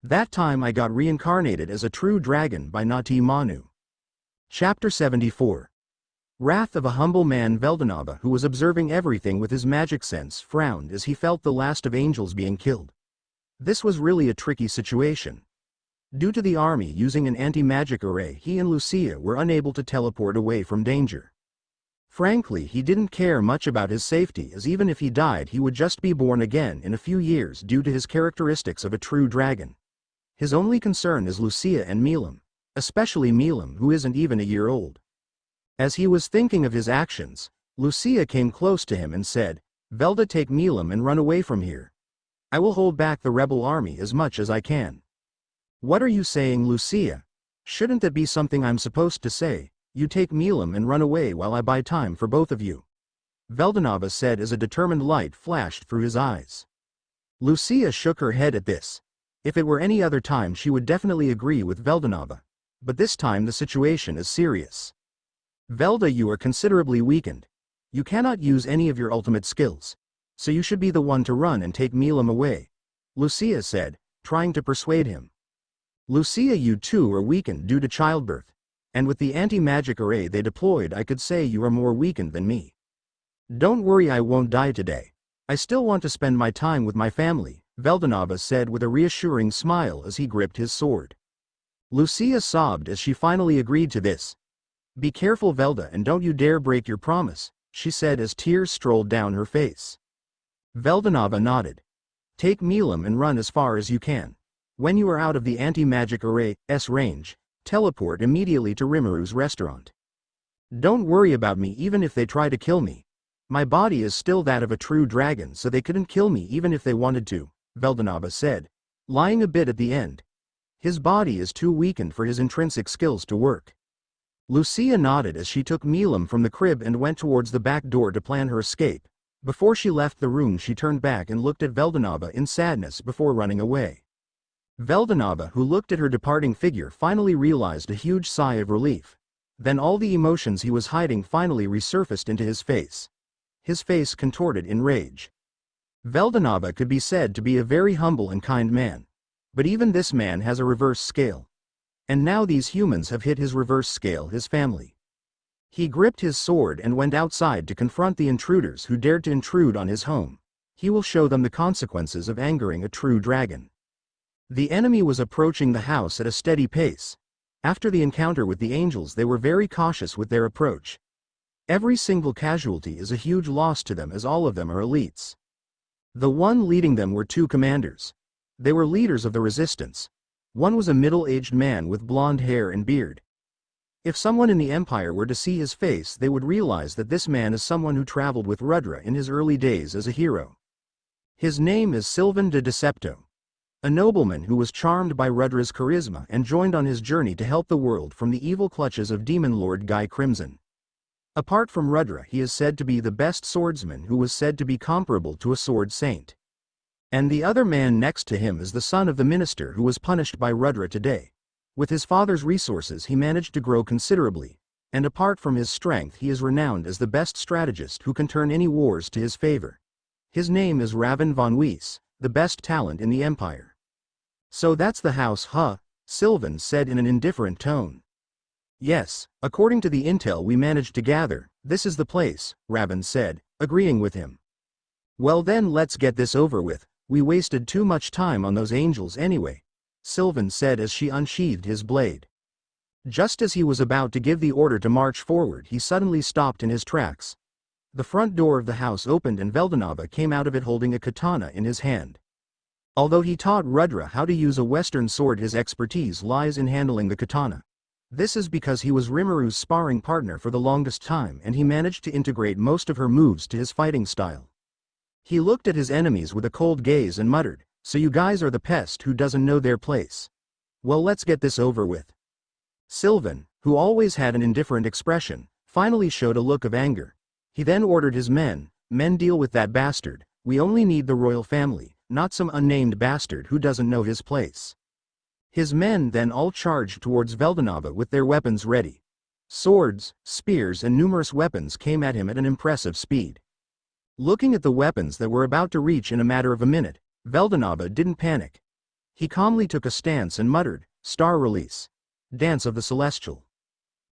That time I got reincarnated as a true dragon by NautyManu. Chapter 74. Wrath of a humble man. Vinava, who was observing everything with his magic sense, frowned as he felt the last of angels being killed. This was really a tricky situation. Due to the army using an anti-magic array, he and Lucia were unable to teleport away from danger. Frankly, he didn't care much about his safety, as even if he died he would just be born again in a few years due to his characteristics of a true dragon. His only concern is Lucia and Milam, especially Milam, who isn't even a year old. As he was thinking of his actions, Lucia came close to him and said, "Velda, take Milam and run away from here. I will hold back the rebel army as much as I can." "What are you saying, Lucia? Shouldn't that be something I'm supposed to say? You take Milam and run away while I buy time for both of you," Vinava said as a determined light flashed through his eyes. Lucia shook her head at this. If it were any other time she would definitely agree with Vinava. But this time the situation is serious. "Velda, you are considerably weakened. You cannot use any of your ultimate skills. So you should be the one to run and take Milam away," Lucia said, trying to persuade him. "Lucia, you too are weakened due to childbirth. And with the anti-magic array they deployed, I could say you are more weakened than me. Don't worry, I won't die today. I still want to spend my time with my family," Vinava said with a reassuring smile as he gripped his sword. Lucia sobbed as she finally agreed to this. "Be careful, Velda, and don't you dare break your promise," she said as tears strolled down her face. Vinava nodded. "Take Milam and run as far as you can. When you are out of the anti-magic array's range, teleport immediately to Rimuru's restaurant. Don't worry about me even if they try to kill me. My body is still that of a true dragon, so they couldn't kill me even if they wanted to," Vinava said, lying a bit at the end. "His body is too weakened for his intrinsic skills to work." Lucia nodded as she took Milam from the crib and went towards the back door to plan her escape. Before she left the room she turned back and looked at Vinava in sadness before running away. Vinava, who looked at her departing figure, finally realized a huge sigh of relief. Then all the emotions he was hiding finally resurfaced into his face. His face contorted in rage. Vinava could be said to be a very humble and kind man. But even this man has a reverse scale. And now these humans have hit his reverse scale, his family. He gripped his sword and went outside to confront the intruders who dared to intrude on his home. He will show them the consequences of angering a true dragon. The enemy was approaching the house at a steady pace. After the encounter with the angels they were very cautious with their approach. Every single casualty is a huge loss to them, as all of them are elites. The one leading them were two commanders. They were leaders of the resistance. One was a middle-aged man with blonde hair and beard. If someone in the Empire were to see his face, they would realize that this man is someone who traveled with Rudra in his early days as a hero. His name is Silven de Decepto. A nobleman who was charmed by Rudra's charisma and joined on his journey to help the world from the evil clutches of Demon Lord Guy Crimson. Apart from Rudra, he is said to be the best swordsman, who was said to be comparable to a sword saint. And the other man next to him is the son of the minister who was punished by Rudra today. With his father's resources he managed to grow considerably, and apart from his strength he is renowned as the best strategist who can turn any wars to his favor. His name is Raven von Weiss, the best talent in the Empire. "So that's the house, huh?" Silven said in an indifferent tone. "Yes, according to the intel we managed to gather, this is the place," Raven said, agreeing with him. "Well then, let's get this over with. We wasted too much time on those angels anyway," Silven said as she unsheathed his blade. Just as he was about to give the order to march forward, he suddenly stopped in his tracks. The front door of the house opened and Vinava came out of it holding a katana in his hand. Although he taught Rudra how to use a Western sword, his expertise lies in handling the katana. This is because he was Rimuru's sparring partner for the longest time and he managed to integrate most of her moves to his fighting style. He looked at his enemies with a cold gaze and muttered, "So you guys are the pest who doesn't know their place. Well, let's get this over with." Silven, who always had an indifferent expression, finally showed a look of anger. He then ordered his men, deal with that bastard. We only need the royal family, not some unnamed bastard who doesn't know his place." His men then all charged towards Vinava with their weapons ready. Swords, spears and numerous weapons came at him at an impressive speed. Looking at the weapons that were about to reach in a matter of a minute, Vinava didn't panic. He calmly took a stance and muttered, "Star release. Dance of the Celestial."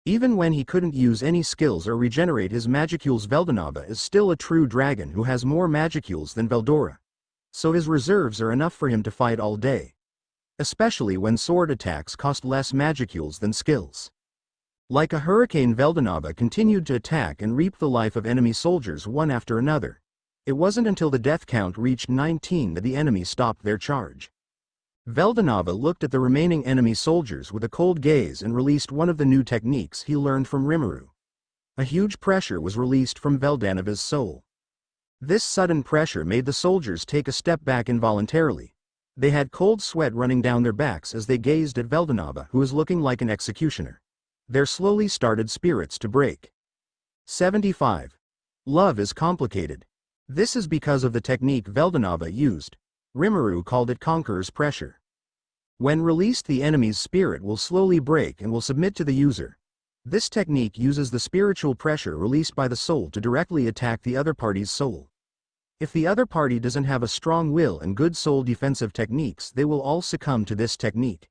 Even when he couldn't use any skills or regenerate his magicules, Veldanava is still a true dragon who has more magicules than Veldora. So his reserves are enough for him to fight all day. Especially when sword attacks cost less magicules than skills. Like a hurricane, Veldanava continued to attack and reap the life of enemy soldiers one after another. It wasn't until the death count reached 19 that the enemy stopped their charge. Veldanava looked at the remaining enemy soldiers with a cold gaze and released one of the new techniques he learned from Rimuru. A huge pressure was released from Veldanava's soul. This sudden pressure made the soldiers take a step back involuntarily. They had cold sweat running down their backs as they gazed at Veldanava, who was looking like an executioner. Their slowly started spirits to break. 75. Love is complicated. This is because of the technique Veldanava used. Rimuru called it Conqueror's Pressure. When released, the enemy's spirit will slowly break and will submit to the user. This technique uses the spiritual pressure released by the soul to directly attack the other party's soul. If the other party doesn't have a strong will and good soul defensive techniques, they will all succumb to this technique.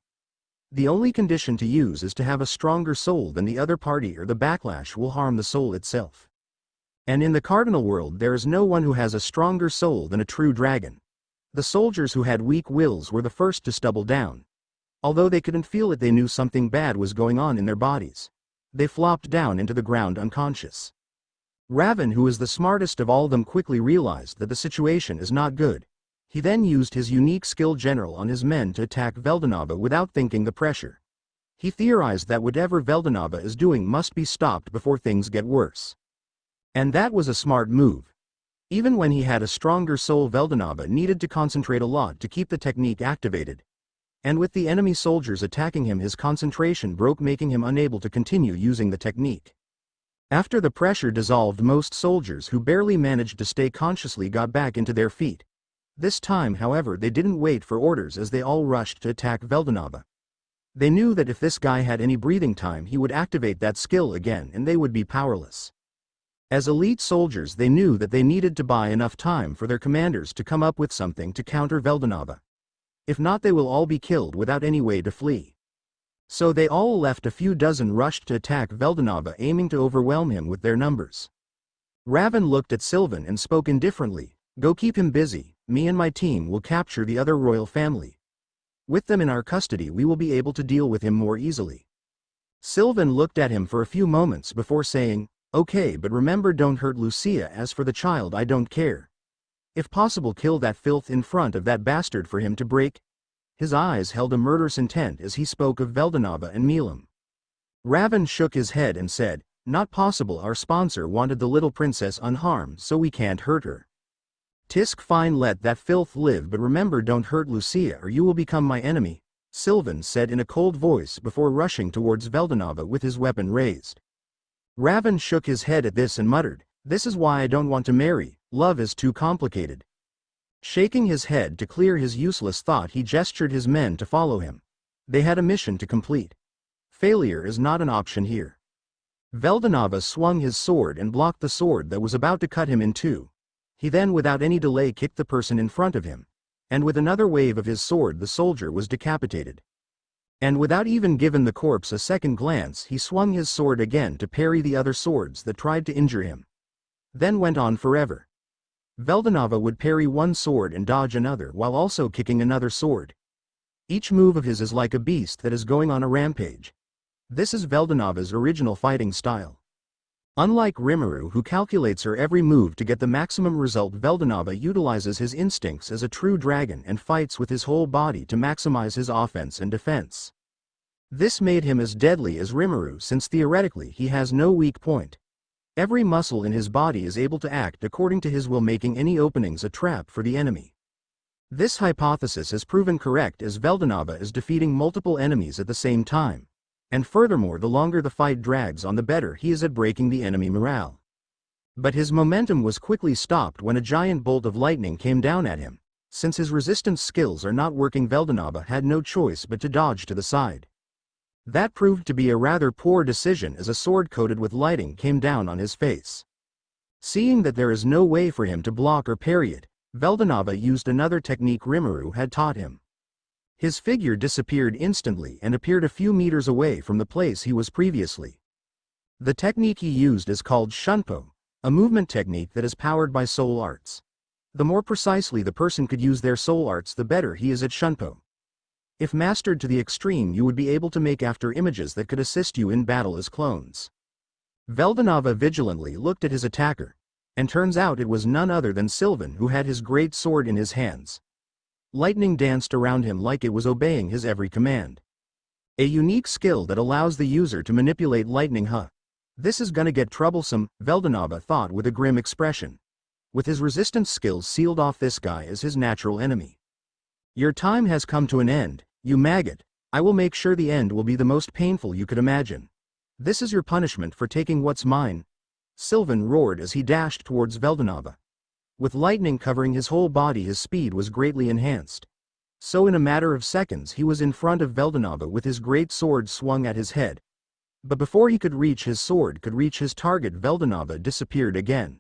The only condition to use is to have a stronger soul than the other party, or the backlash will harm the soul itself. And in the cardinal world there is no one who has a stronger soul than a true dragon. The soldiers who had weak wills were the first to stumble down. Although they couldn't feel it, they knew something bad was going on in their bodies. They flopped down into the ground unconscious. Raven, who is the smartest of all of them, quickly realized that the situation is not good. He then used his unique skill general on his men to attack Veldanava without thinking the pressure. He theorized that whatever Veldanava is doing must be stopped before things get worse. And that was a smart move. Even when he had a stronger soul, Veldanava needed to concentrate a lot to keep the technique activated. And with the enemy soldiers attacking him, his concentration broke, making him unable to continue using the technique. After the pressure dissolved, most soldiers who barely managed to stay consciously got back into their feet. This time, however, they didn't wait for orders as they all rushed to attack Veldanava. They knew that if this guy had any breathing time, he would activate that skill again and they would be powerless. As elite soldiers, they knew that they needed to buy enough time for their commanders to come up with something to counter Veldanava. If not, they will all be killed without any way to flee. So they all left. A few dozen rushed to attack Veldanava, aiming to overwhelm him with their numbers. Raven looked at Silven and spoke indifferently, "Go keep him busy, me and my team will capture the other royal family. With them in our custody we will be able to deal with him more easily." Silven looked at him for a few moments before saying, "Okay, but remember, don't hurt Lucia. As for the child, I don't care. If possible, kill that filth in front of that bastard for him to break." His eyes held a murderous intent as he spoke of Veldanava and Milam. Raven shook his head and said, "Not possible. Our sponsor wanted the little princess unharmed, so we can't hurt her. Tisk, fine, let that filth live, but remember, don't hurt Lucia or you will become my enemy," Silven said in a cold voice before rushing towards Veldanava with his weapon raised. Raven shook his head at this and muttered, "This is why I don't want to marry. Love is too complicated." Shaking his head to clear his useless thought, he gestured his men to follow him. They had a mission to complete. Failure is not an option here. Veldanava swung his sword and blocked the sword that was about to cut him in two. He then, without any delay, kicked the person in front of him. And with another wave of his sword, the soldier was decapitated. And without even giving the corpse a second glance, he swung his sword again to parry the other swords that tried to injure him. Then went on forever. Veldanava would parry one sword and dodge another while also kicking another sword. Each move of his is like a beast that is going on a rampage. This is Veldanava's original fighting style. Unlike Rimuru, who calculates her every move to get the maximum result, Veldanava utilizes his instincts as a true dragon and fights with his whole body to maximize his offense and defense. This made him as deadly as Rimuru, since theoretically he has no weak point. Every muscle in his body is able to act according to his will, making any openings a trap for the enemy. This hypothesis has proven correct, as Veldanava is defeating multiple enemies at the same time. And furthermore, the longer the fight drags on, the better he is at breaking the enemy morale. But his momentum was quickly stopped when a giant bolt of lightning came down at him. Since his resistance skills are not working, Veldanava had no choice but to dodge to the side. That proved to be a rather poor decision, as a sword coated with lightning came down on his face. Seeing that there is no way for him to block or parry it, Veldanava used another technique Rimuru had taught him. His figure disappeared instantly and appeared a few meters away from the place he was previously. The technique he used is called Shunpo, a movement technique that is powered by soul arts. The more precisely the person could use their soul arts, the better he is at Shunpo. If mastered to the extreme, you would be able to make after images that could assist you in battle as clones. Veldanava vigilantly looked at his attacker, and turns out it was none other than Silven, who had his great sword in his hands. Lightning danced around him like it was obeying his every command. A unique skill that allows the user to manipulate lightning. This is gonna get troublesome, Veldanava thought with a grim expression. With his resistance skills sealed off, this guy is his natural enemy. Your time has come to an end, you maggot. I will make sure the end will be the most painful you could imagine. This is your punishment for taking what's mine. Silven roared as he dashed towards Veldanava. With lightning covering his whole body, his speed was greatly enhanced. So in a matter of seconds he was in front of Veldanava with his great sword swung at his head. But before he could reach his sword, could reach his target, Veldanava disappeared again.